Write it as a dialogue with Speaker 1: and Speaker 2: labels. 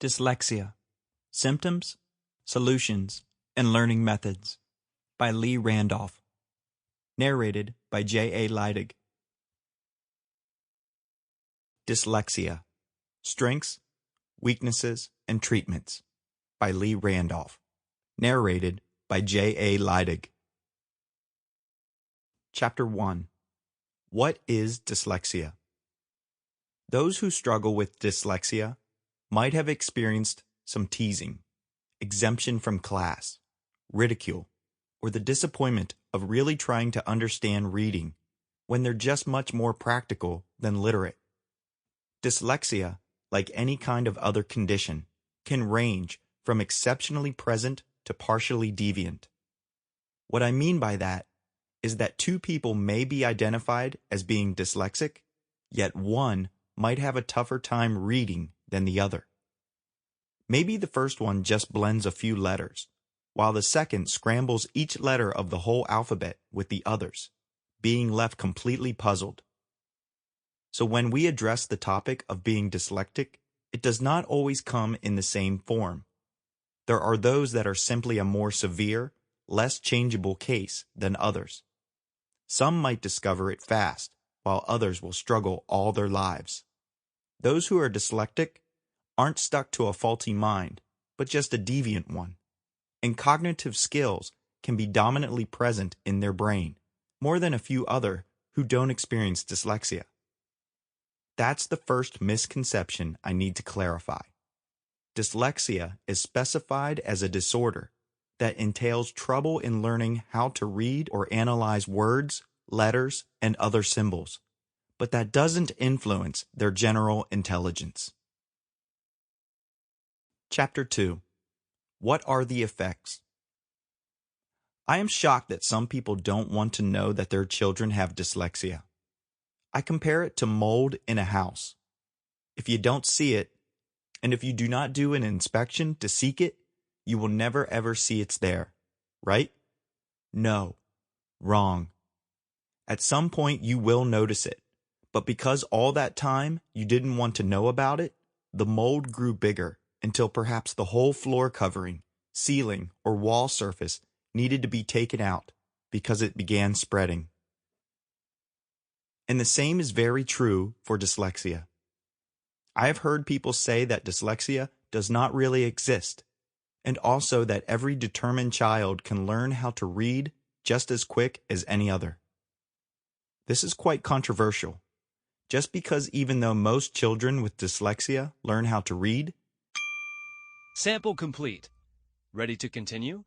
Speaker 1: Dyslexia: Symptoms, Solutions, and Learning Methods by Randalph. Narrated by J. A. Lydick. Dyslexia: Strengths, Weaknesses, and Treatments by Randalph. Narrated by J. A. Lydick. Chapter 1. What is dyslexia? Those who struggle with dyslexia might have experienced some teasing, exemption from class, ridicule, or the disappointment of really trying to understand reading when they're just much more practical than literate. Dyslexia, like any kind of other condition, can range from exceptionally present to partially deviant. What I mean by that is that two people may be identified as being dyslexic, yet one might have a tougher time reading than the other. Maybe the first one just blends a few letters, while the second scrambles each letter of the whole alphabet with the others, being left completely puzzled. So when we address the topic of being dyslexic, it does not always come in the same form. There are those that are simply a more severe, less changeable case than others. Some might discover it fast, while others will struggle all their lives. Those who are dyslexic aren't stuck to a faulty mind, but just a deviant one, and cognitive skills can be dominantly present in their brain, more than a few other who don't experience dyslexia. That's the first misconception I need to clarify. Dyslexia is specified as a disorder that entails trouble in learning how to read or analyze words, letters, and other symbols, but that doesn't influence their general intelligence. Chapter 2. What are the effects? I am shocked that some people don't want to know that their children have dyslexia. I compare it to mold in a house. If you don't see it, and if you do not do an inspection to seek it, you will never ever see it's there, right? No. Wrong. At some point you will notice it, but because all that time you didn't want to know about it, the mold grew bigger until perhaps the whole floor covering, ceiling, or wall surface needed to be taken out because it began spreading. And the same is very true for dyslexia. I have heard people say that dyslexia does not really exist, and also that every determined child can learn how to read just as quick as any other. This is quite controversial, just because even though most children with dyslexia learn how to read,
Speaker 2: Sample complete. Ready to continue?